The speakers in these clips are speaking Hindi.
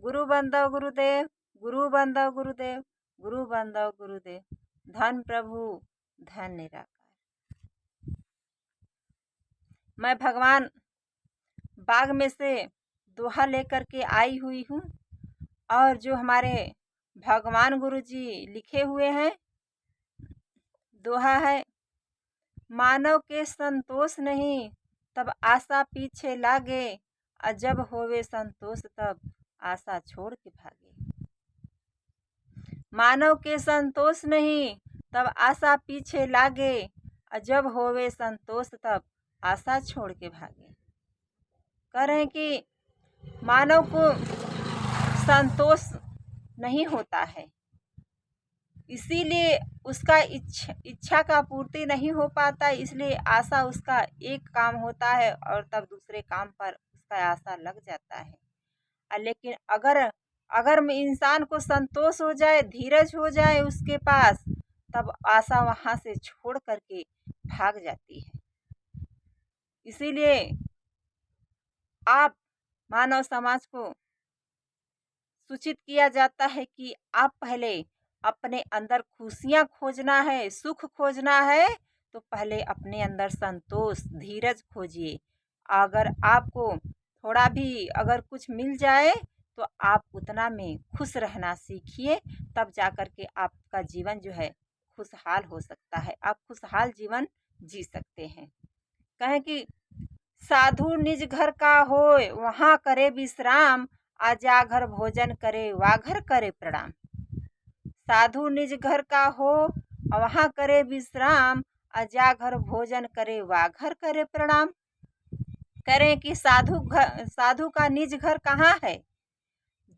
गुरु बंदो गुरुदेव, गुरु बंदो गुरुदेव, गुरु बंदो गुरुदेव, धन प्रभु धन निराकार। मैं भगवान बाग में से दोहा लेकर के आई हुई हूँ और जो हमारे भगवान गुरु जी लिखे हुए हैं दोहा है, मानव के संतोष नहीं तब आशा पीछे लागे, और जब होवे संतोष तब आशा छोड़ के भागे। मानव के संतोष नहीं तब आशा पीछे लागे, और जब होवे संतोष तब आशा छोड़ के भागे। कह रहे हैं कि मानव को संतोष नहीं होता है, इसीलिए उसका इच्छा का पूर्ति नहीं हो पाता, इसलिए आशा उसका एक काम होता है और तब दूसरे काम पर उसका आशा लग जाता है। लेकिन अगर इंसान को संतोष हो जाए, धीरज हो जाए उसके पास, तब आशा वहाँ से छोड़ करके भाग जाती है। इसीलिए आप मानव समाज को सूचित किया जाता है कि आप पहले अपने अंदर खुशियाँ खोजना है, सुख खोजना है, तो पहले अपने अंदर संतोष धीरज खोजिए। अगर आपको थोड़ा भी अगर कुछ मिल जाए तो आप उतना में खुश रहना सीखिए, तब जाकर के आपका जीवन जो है खुशहाल हो सकता है, आप खुशहाल जीवन जी सकते हैं। कहें कि साधु निज घर का होए वहाँ करे विश्राम, आजा घर भोजन करे वा घर करे प्रणाम। साधु निज घर का हो वहाँ करे विश्राम, आजा घर भोजन करे वा घर करे प्रणाम। करें कि साधु का निज घर कहाँ है?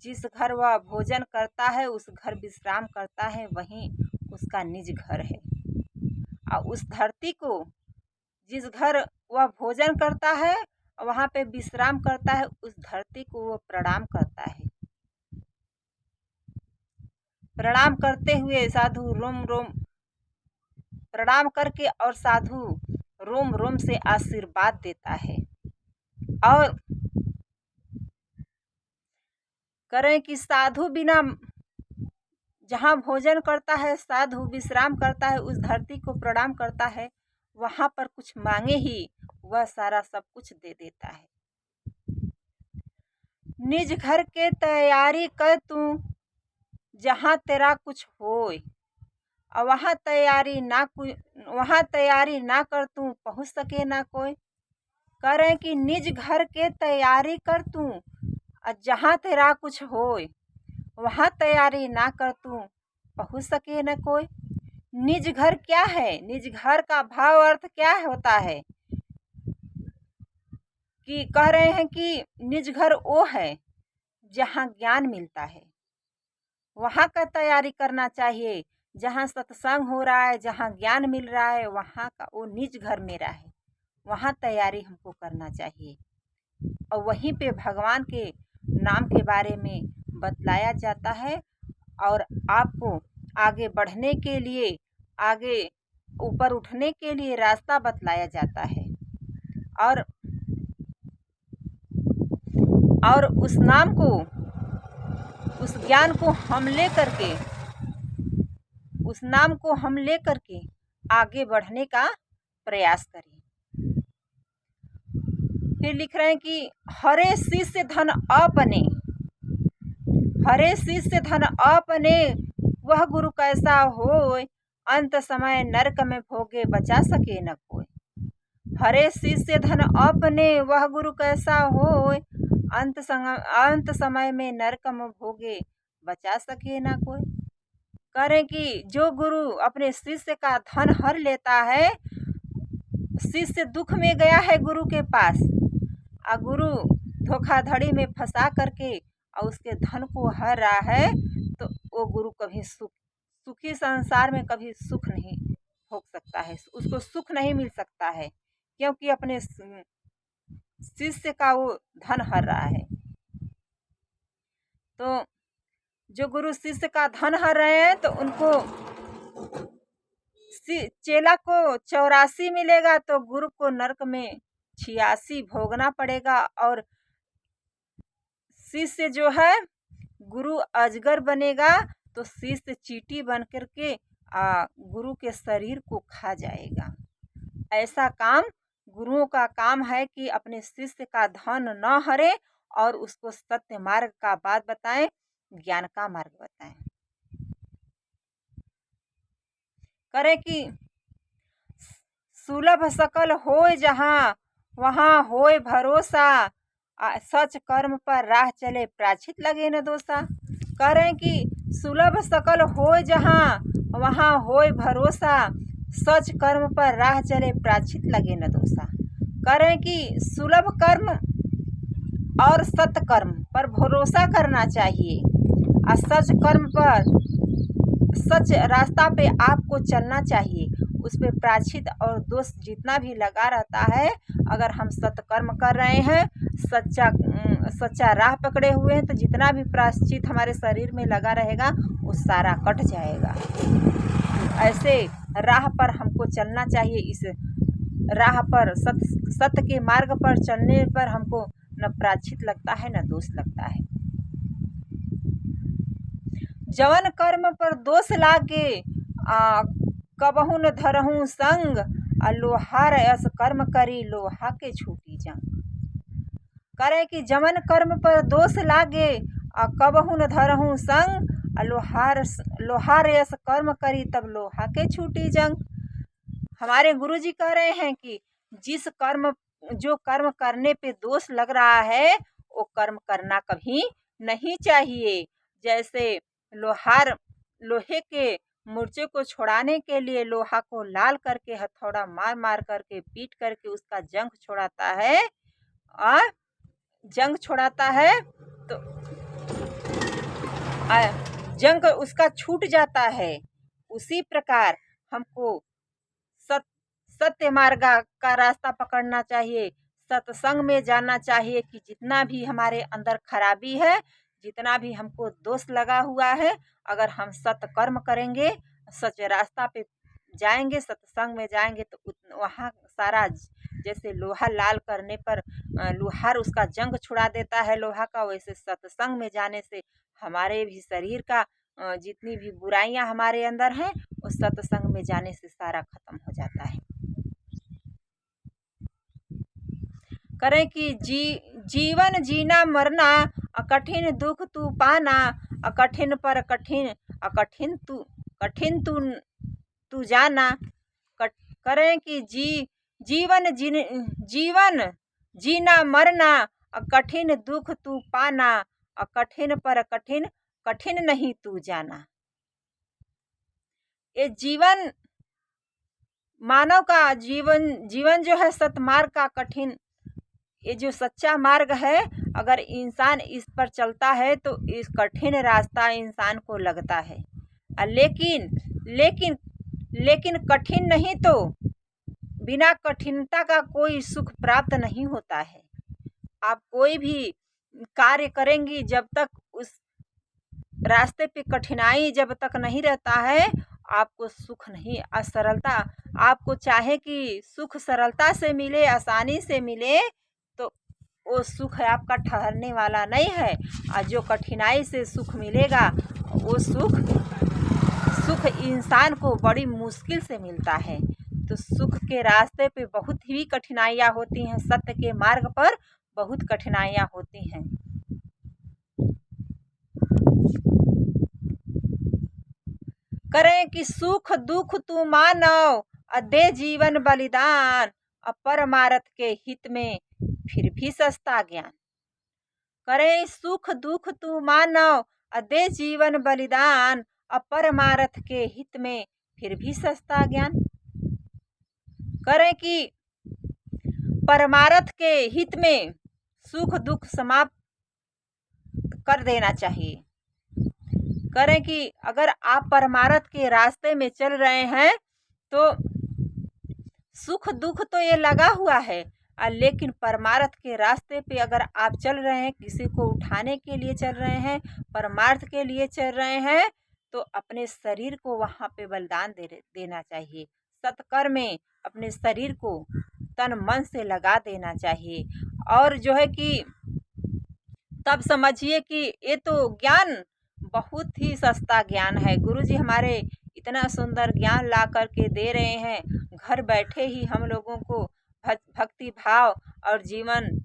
जिस घर वह भोजन करता है, उस घर विश्राम करता है, वहीं उसका निज घर है। और उस धरती को जिस घर वह भोजन करता है वहाँ पे विश्राम करता है, उस धरती को वो प्रणाम करता है। प्रणाम करते हुए साधु रोम रोम प्रणाम करके और साधु रोम रोम से आशीर्वाद देता है। और करें कि साधु बिना जहाँ भोजन करता है, साधु विश्राम करता है, उस धरती को प्रणाम करता है, वहाँ पर कुछ मांगे ही वह सारा सब कुछ दे देता है। निज घर के तैयारी कर तू जहाँ तेरा कुछ होए, और वहाँ तैयारी ना कर तू पहुँच सके ना कोई। करें कि निज घर के तैयारी कर तू जहाँ तेरा कुछ होए, वहाँ तैयारी ना कर तू पहुँच सके न कोई। निज घर क्या है? निज घर का भाव अर्थ क्या होता है कि कह रहे हैं कि निज घर वो है जहाँ ज्ञान मिलता है, वहाँ का तैयारी करना चाहिए। जहाँ सत्संग हो रहा है, जहाँ ज्ञान मिल रहा है, वहाँ का वो निज घर मेरा है, वहाँ तैयारी हमको करना चाहिए। और वहीं पे भगवान के नाम के बारे में बतलाया जाता है और आपको आगे बढ़ने के लिए, आगे ऊपर उठने के लिए रास्ता बतलाया जाता है। और उस नाम को, उस ज्ञान को हम ले करके, उस नाम को हम ले करके आगे बढ़ने का प्रयास करें। फिर लिख रहे हैं कि हरे शिष्य धन अपने, हरे शिष्य धन अपने वह गुरु कैसा होए, अंत समय नरक में भोगे बचा सके न कोई। हरे शिष्य धन अपने वह गुरु कैसा होए, अंत समय में नरक में भोगे बचा सके न कोई। करें कि जो गुरु अपने शिष्य का धन हर लेता है, शिष्य दुख में गया है गुरु के पास, और गुरु धोखाधड़ी में फंसा करके और उसके धन को हर रहा है, तो वो गुरु कभी सुखी संसार में कभी सुख नहीं भोग सकता है, उसको सुख नहीं मिल सकता है, क्योंकि अपने शिष्य का वो धन हर रहा है। तो जो गुरु शिष्य का धन हर रहे हैं, तो उनको चेला को 84 मिलेगा, तो गुरु को नरक में 86 भोगना पड़ेगा। और शिष्य जो है गुरु अजगर बनेगा तो शिष्य चींटी बन करके गुरु के शरीर को खा जाएगा। ऐसा काम गुरुओं का काम है कि अपने शिष्य का धन न हरे और उसको सत्य मार्ग का बात बताएं, ज्ञान का मार्ग बताएं। करे कि सुलभ सकल होय जहाँ वहाँ होय भरोसा, सच कर्म पर राह चले प्राचित लगे न दोषा। करें कि सुलभ सकल होय जहाँ वहाँ होय भरोसा, सच कर्म पर राह चले प्राचित लगे न दोषा। करें कि सुलभ कर्म और सत्कर्म पर भरोसा करना चाहिए और सच कर्म पर, सच रास्ता पे आपको चलना चाहिए। उस पे प्रायश्चित और दोष जितना भी लगा रहता है, अगर हम सत्कर्म कर रहे हैं, सच्चा राह पकड़े हुए हैं, तो जितना भी प्रायश्चित हमारे शरीर में लगा रहेगा वो सारा कट जाएगा। ऐसे राह पर हमको चलना चाहिए। इस राह पर सत्य के मार्ग पर चलने पर हमको न प्रायश्चित लगता है न दोष लगता है। जवन कर्म पर दोष लागे कबहू न धरहूँ संग, लोहार यस कर्म करी लोहा के छूटी जंग। करे कि जवन कर्म पर दोष लागे कबहू न धरहूँ संग, लोहार यस कर्म करी तब लोहा के छूटी जंग। हमारे गुरुजी कह रहे हैं कि जो कर्म करने पे दोष लग रहा है वो कर्म करना कभी नहीं चाहिए। जैसे लोहे के मूर्छे को छुड़ाने के लिए लोहा को लाल करके हथौड़ा मार मार करके पीट करके उसका जंग छुड़ाता है और जंग छुड़ाता है तो जंग उसका छूट जाता है। उसी प्रकार हमको सत्य मार्ग का रास्ता पकड़ना चाहिए, सत्संग में जाना चाहिए कि जितना भी हमारे अंदर खराबी है, जितना भी हमको दोष लगा हुआ है, अगर हम सत्कर्म करेंगे, सच रास्ता पे जाएंगे, सत्संग में जाएंगे तो वहाँ सारा, जैसे लोहा लाल करने पर लोहार उसका जंग छुड़ा देता है लोहा का, वैसे सत्संग में जाने से हमारे भी शरीर का जितनी भी बुराइयां हमारे अंदर हैं उस सत्संग में जाने से सारा खत्म हो जाता है। करें कि जीवन जीना मरना कठिन दुख तू पाना, कठिन पर कठिन तू जाना। करें कि जीवन जीना मरना कठिन दुख तू पाना, कठिन पर कठिन नहीं तू जाना। ये जीवन, मानव का जीवन जो है सतमार्ग का कठिन, ये जो सच्चा मार्ग है, अगर इंसान इस पर चलता है तो इस कठिन रास्ता इंसान को लगता है। लेकिन कठिन नहीं तो बिना कठिनता का कोई सुख प्राप्त नहीं होता है। आप कोई भी कार्य करेंगी, जब तक उस रास्ते पे कठिनाई जब तक नहीं रहता है, आपको सुख नहीं, असरलता, आपको चाहे कि सुख सरलता से मिले, आसानी से मिले, तो वो सुख आपका ठहरने वाला नहीं है। और जो कठिनाई से सुख मिलेगा वो सुख इंसान को बड़ी मुश्किल से मिलता है। तो सुख के रास्ते पे बहुत ही कठिनाइयाँ होती हैं, सत्य के मार्ग पर बहुत कठिनाइयाँ होती हैं। करें कि सुख दुख तू मानव दे जीवन बलिदान, परमार्थ के हित में फिर भी सस्ता ज्ञान। करें सुख दुख तू मानव दे जीवन बलिदान, परमार्थ के हित में फिर भी सस्ता ज्ञान। करें कि परमार्थ के हित में सुख दुख समाप्त कर देना चाहिए। करें कि अगर आप परमार्थ के रास्ते में चल रहे हैं तो सुख दुख तो ये लगा हुआ है, लेकिन परमार्थ के रास्ते पे अगर आप चल रहे हैं, किसी को उठाने के लिए चल रहे हैं, परमार्थ के लिए चल रहे हैं, तो अपने शरीर को वहाँ पे बलिदान देना चाहिए। सत्कर्म में अपने शरीर को तन मन से लगा देना चाहिए। और जो है कि तब समझिए कि ये तो ज्ञान बहुत ही सस्ता ज्ञान है। गुरुजी हमारे इतना सुंदर ज्ञान ला कर के दे रहे हैं। घर बैठे ही हम लोगों को भक्ति भाव और जीवन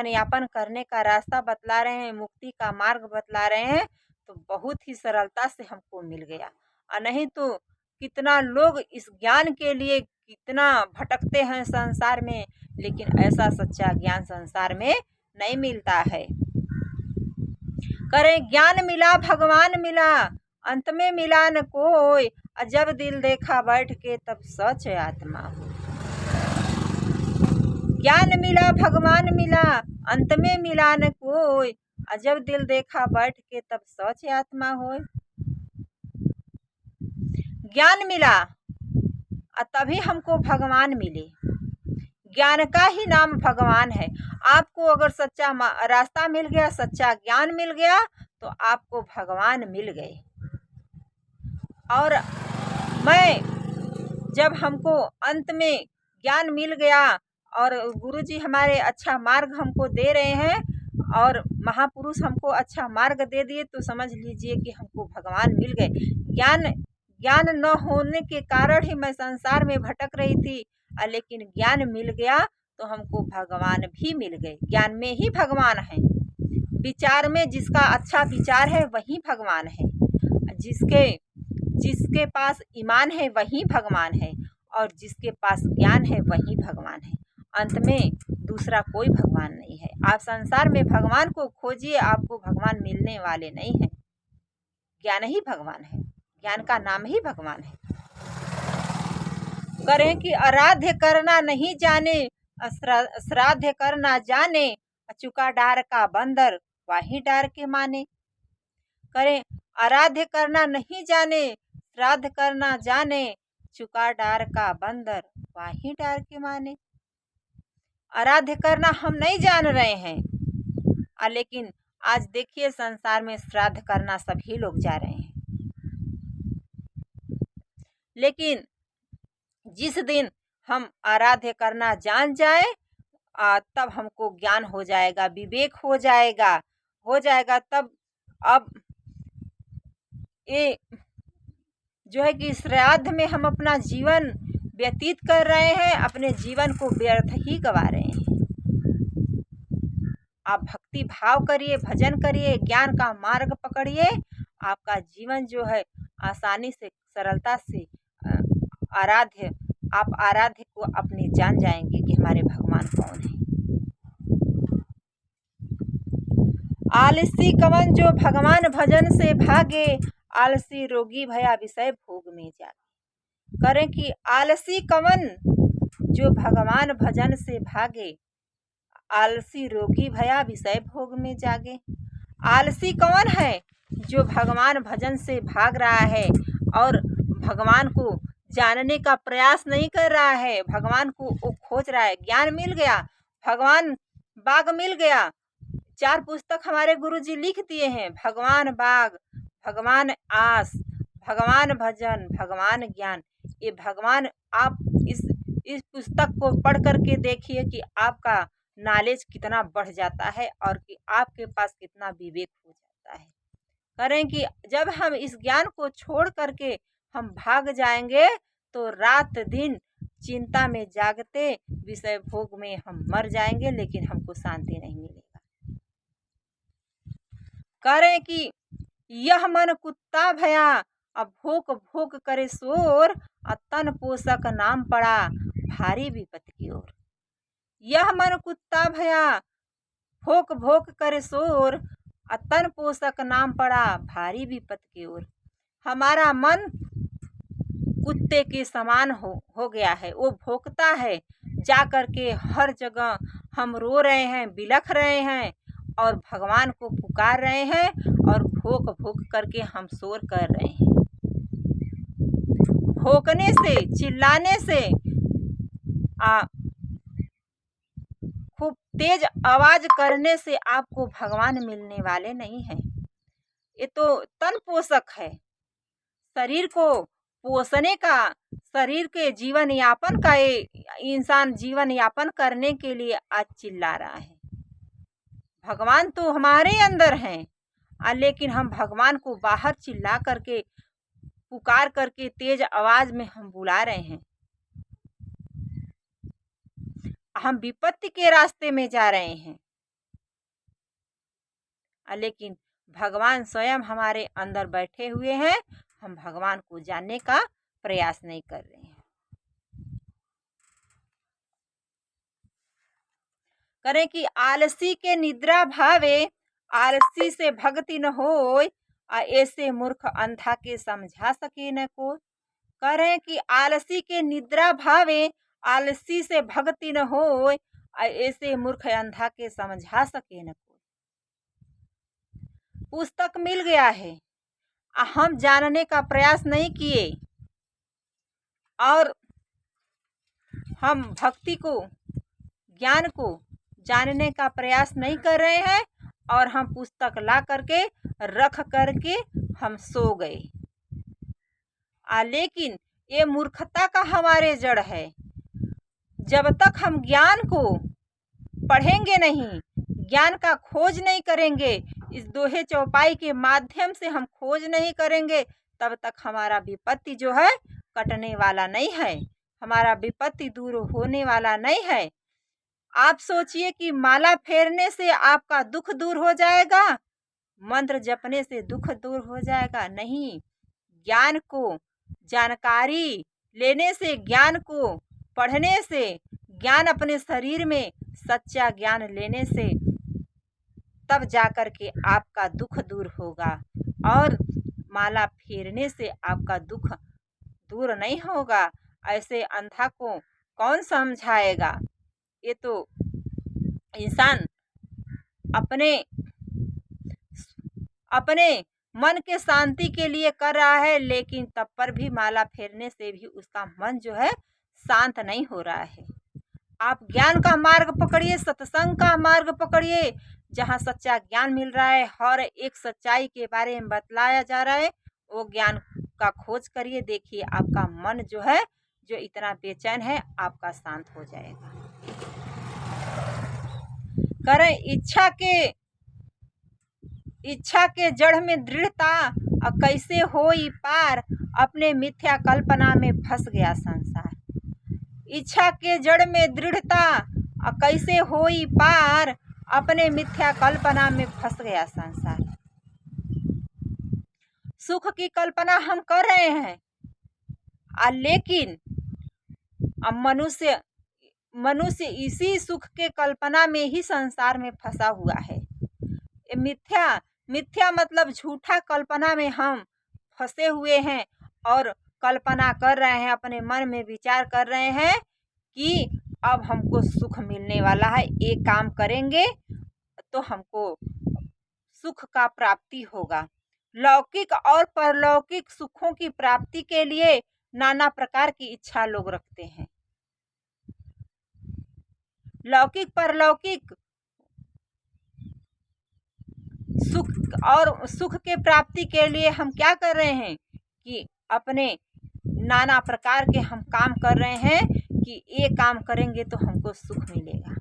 यापन करने का रास्ता बतला रहे हैं, मुक्ति का मार्ग बतला रहे हैं। तो बहुत ही सरलता से हमको मिल गया। और नहीं तो कितना लोग इस ज्ञान के लिए कितना भटकते हैं संसार में, लेकिन ऐसा सच्चा ज्ञान संसार में नहीं मिलता है। करें ज्ञान मिला भगवान मिला, अंत में मिला न कोई, जब दिल देखा बैठ के तब सच आत्मा हो। ज्ञान मिला भगवान मिला, अंत में मिला न कोई, जब दिल देखा बैठ के तब सच आत्मा हो। ज्ञान मिला तभी हमको भगवान मिले। ज्ञान का ही नाम भगवान है। आपको अगर सच्चा रास्ता मिल गया, सच्चा ज्ञान मिल गया, तो आपको भगवान मिल गए। और जब हमको अंत में ज्ञान मिल गया और गुरुजी हमारे अच्छा मार्ग हमको दे रहे हैं और महापुरुष हमको अच्छा मार्ग दे दिए, तो समझ लीजिए कि हमको भगवान मिल गए। ज्ञान न होने के कारण ही मैं संसार में भटक रही थी, लेकिन ज्ञान मिल गया तो हमको भगवान भी मिल गए। ज्ञान में ही भगवान है। विचार में जिसका अच्छा विचार है वही भगवान है। जिसके पास ईमान है वही भगवान है, और जिसके पास ज्ञान है वही भगवान है। अंत में दूसरा कोई भगवान नहीं है। आप संसार में भगवान को खोजिए, आपको भगवान मिलने वाले नहीं हैं। ज्ञान ही भगवान है, ज्ञान का नाम ही भगवान है। करें कि आराध्य करना नहीं जाने, श्राद्ध करना जाने, चुका डार का बंदर वाही डार के माने। करें आराध्य करना नहीं जाने, श्राद्ध करना जाने, चुका डार का बंदर वाही डार के माने। आराध्य करना हम नहीं जान रहे हैं, लेकिन आज देखिए संसार में श्राद्ध करना सभी लोग जा रहे हैं। लेकिन जिस दिन हम आराध्य करना जान जाए, तब हमको ज्ञान हो जाएगा, विवेक हो जाएगा तब। अब ये जो है कि श्राद्ध में हम अपना जीवन व्यतीत कर रहे हैं, अपने जीवन को व्यर्थ ही गवा रहे हैं। आप भक्ति भाव करिए, भजन करिए, ज्ञान का मार्ग पकड़िए, आपका जीवन जो है आसानी से सरलता से आप आराध्य को अपने जान जाएंगे कि हमारे भगवान कौन है। आलसी कवन जो भगवान भजन से भागे, आलसी रोगी भया विषय भोग में जागे। करें कि आलसी कवन जो भगवान भजन से भागे, आलसी रोगी भया विषय भोग में जागे। आलसी कौन है जो भगवान भजन से भाग रहा है और भगवान को जानने का प्रयास नहीं कर रहा है, भगवान को वो खोज रहा है। ज्ञान मिल गया, भगवान बाग मिल गया। 4 पुस्तक हमारे गुरुजी लिख दिए हैं, भगवान बाग, भगवान आस, भगवान भजन, भगवान ज्ञान। ये भगवान, आप इस पुस्तक को पढ़ करके देखिए कि आपका नॉलेज कितना बढ़ जाता है और कि आपके पास कितना विवेक हो जाता है। करें कि जब हम इस ज्ञान को छोड़ करके हम भाग जाएंगे, तो रात दिन चिंता में जागते विषय भोग में हम मर जाएंगे, लेकिन हमको शांति नहीं मिलेगा। करें कि यह मन कुत्ता भया, अब भोक भोक करे शोर, तन पोषक नाम पड़ा भारी विपत की ओर। यह मन कुत्ता भया, भोक भोक करे शोर, तन पोषक नाम पड़ा भारी विपत की ओर। हमारा मन कुत्ते के समान हो गया है, वो भोंकता है, जा कर के हर जगह हम रो रहे हैं, बिलख रहे हैं और भगवान को पुकार रहे हैं और भोंक भोंक करके हम शोर कर रहे हैं। भोंकने से, चिल्लाने से, खूब तेज आवाज करने से आपको भगवान मिलने वाले नहीं हैं। ये तो तन पोषक है, शरीर को पोषने का, शरीर के जीवन यापन का, इंसान जीवन यापन करने के लिए आज चिल्ला रहा है। भगवान तो हमारे अंदर हैं, लेकिन हम भगवान को बाहर चिल्ला करके, पुकार करके, तेज आवाज में हम बुला रहे हैं। हम विपत्ति के रास्ते में जा रहे हैं, लेकिन भगवान स्वयं हमारे अंदर बैठे हुए हैं। हम भगवान को जानने का प्रयास नहीं कर रहे हैं। करें कि आलसी के निद्रा भावे, आलसी से भक्ति न होय, ऐसे मूर्ख अंधा के समझा सके न कोई। करें कि आलसी के निद्रा भावे, आलसी से भक्ति न होय, ऐसे मूर्ख अंधा के समझा सके न कोई। पुस्तक मिल गया है, हम जानने का प्रयास नहीं किए और हम भक्ति को, ज्ञान को जानने का प्रयास नहीं कर रहे हैं, और हम पुस्तक ला करके रख करके हम सो गए। लेकिन ये मूर्खता का हमारे जड़ है। जब तक हम ज्ञान को पढ़ेंगे नहीं, ज्ञान का खोज नहीं करेंगे, इस दोहे चौपाई के माध्यम से हम खोज नहीं करेंगे, तब तक हमारा विपत्ति जो है कटने वाला नहीं है, हमारा विपत्ति दूर होने वाला नहीं है। आप सोचिए कि माला फेरने से आपका दुख दूर हो जाएगा, मंत्र जपने से दुख दूर हो जाएगा? नहीं। ज्ञान को, जानकारी लेने से, ज्ञान को पढ़ने से, ज्ञान अपने शरीर में सच्चा ज्ञान लेने से, तब जाकर के आपका दुख दूर होगा। और माला फेरने से आपका दुख दूर नहीं होगा। ऐसे अंधा को कौन समझाएगा? ये तो इंसान अपने मन के शांति के लिए कर रहा है, लेकिन तब पर भी माला फेरने से भी उसका मन जो है शांत नहीं हो रहा है। आप ज्ञान का मार्ग पकड़िए, सत्संग का मार्ग पकड़िए, जहाँ सच्चा ज्ञान मिल रहा है, हर एक सच्चाई के बारे में बतलाया जा रहा है, वो ज्ञान का खोज करिए। देखिए आपका मन जो है, जो इतना बेचैन है, आपका शांत हो जाएगा। करें इच्छा के जड़ में दृढ़ता, कैसे होई पार, अपने मिथ्या कल्पना में फंस गया संसार। इच्छा के जड़ में दृढ़ता, कैसे होई पार, अपने मिथ्या कल्पना में फंस गया संसार। सुख की कल्पना हम कर रहे हैं, लेकिन अब मनुष्य इसी सुख के कल्पना में ही संसार में फंसा हुआ है। मिथ्या मतलब झूठा कल्पना में हम फंसे हुए हैं, और कल्पना कर रहे हैं, अपने मन में विचार कर रहे हैं कि अब हमको सुख मिलने वाला है, एक काम करेंगे तो हमको सुख का प्राप्ति होगा। लौकिक और परलौकिक सुखों की प्राप्ति के लिए नाना प्रकार की इच्छा लोग रखते हैं। लौकिक परलौकिक सुख के प्राप्ति के लिए हम क्या कर रहे हैं कि अपने नाना प्रकार के हम काम कर रहे हैं कि ये काम करेंगे तो हमको सुख मिलेगा।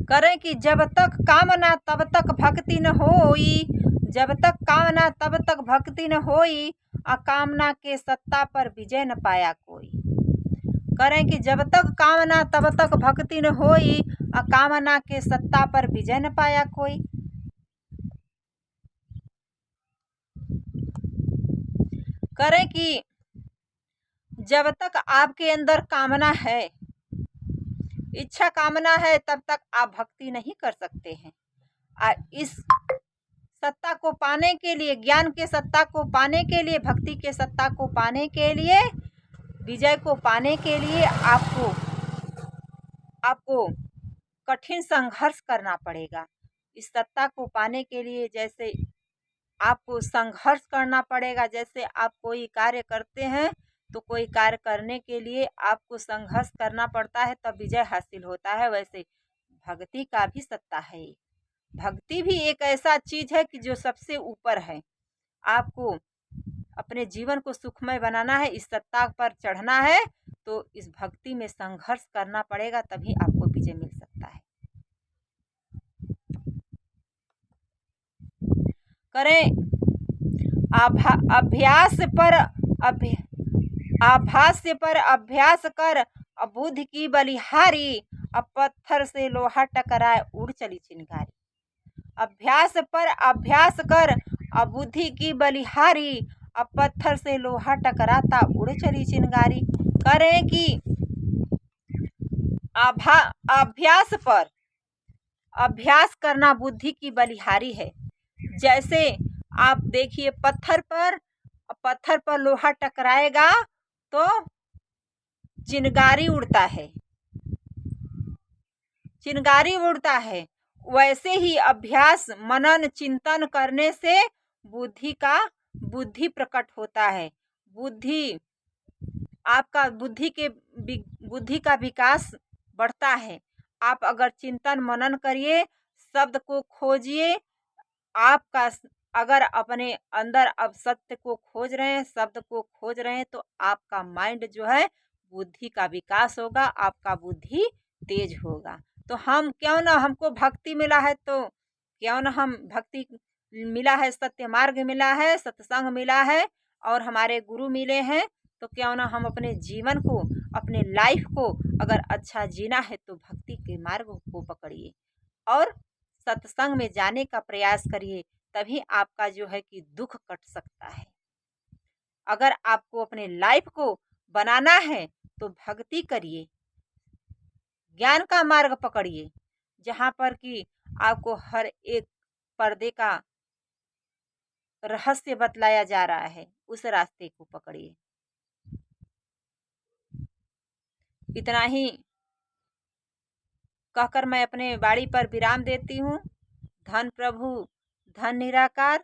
करें कि जब तक कामना तब तक भक्ति न होई, जब तक कामना तब तक भक्ति न होई, अकामना के सत्ता पर विजय न पाया कोई। करें कि जब तक कामना तब तक भक्ति न होई, अकामना के सत्ता पर विजय न पाया कोई। करें कि जब तक आपके अंदर कामना है, इच्छा कामना है, तब तक आप भक्ति नहीं कर सकते हैं। इस सत्ता को पाने के लिए, ज्ञान के सत्ता को पाने के लिए, भक्ति के सत्ता को पाने के लिए, विजय को पाने के लिए आपको कठिन संघर्ष करना पड़ेगा। इस सत्ता को पाने के लिए जैसे आपको संघर्ष करना पड़ेगा, जैसे आप कोई कार्य करते हैं तो कोई कार्य करने के लिए आपको संघर्ष करना पड़ता है, तब विजय हासिल होता है, वैसे भक्ति का भी सत्ता है। भक्ति भी एक ऐसा चीज है कि जो सबसे ऊपर है। आपको अपने जीवन को सुखमय बनाना है, इस सत्ता पर चढ़ना है, तो इस भक्ति में संघर्ष करना पड़ेगा, तभी आपको विजय मिल सकता है। करें आभास्य पर अभ्यास कर, बुद्धि की बलिहारी, अब पत्थर से लोहा टकराए उड़ चली चिंगारी। अभ्यास पर अभ्यास कर, अब बुद्धि की बलिहारी, अब पत्थर से लोहा टकराता उड़ चली चिंगारी। करें कि अभ्यास पर अभ्यास करना बुद्धि की बलिहारी है। जैसे आप देखिए पत्थर पर लोहा टकराएगा तो चिंगारी उड़ता है, चिंगारी उड़ता है। वैसे ही अभ्यास मनन चिंतन करने से बुद्धि प्रकट होता है। आपका बुद्धि का विकास बढ़ता है। आप अगर चिंतन मनन करिए, शब्द को खोजिए, आपका अगर अपने अंदर अब सत्य को खोज रहे हैं, शब्द को खोज रहे हैं, तो आपका माइंड जो है बुद्धि का विकास होगा, आपका बुद्धि तेज होगा। तो हम क्यों ना, हमको भक्ति मिला है तो क्यों ना हम भक्ति मिला है, सत्य मार्ग मिला है, सत्संग मिला है और हमारे गुरु मिले हैं, तो क्यों ना हम अपने जीवन को, अपने लाइफ को अगर अच्छा जीना है तो भक्ति के मार्ग को पकड़िए और सत्संग में जाने का प्रयास करिए, तभी आपका जो है कि दुख कट सकता है। अगर आपको अपने लाइफ को बनाना है तो भक्ति करिए, ज्ञान का मार्ग पकड़िए, जहाँ पर कि आपको हर एक पर्दे का रहस्य बतलाया जा रहा है, उस रास्ते को पकड़िए। इतना ही कहकर मैं अपने वाणी पर विराम देती हूँ। धन प्रभु, धन निराकार।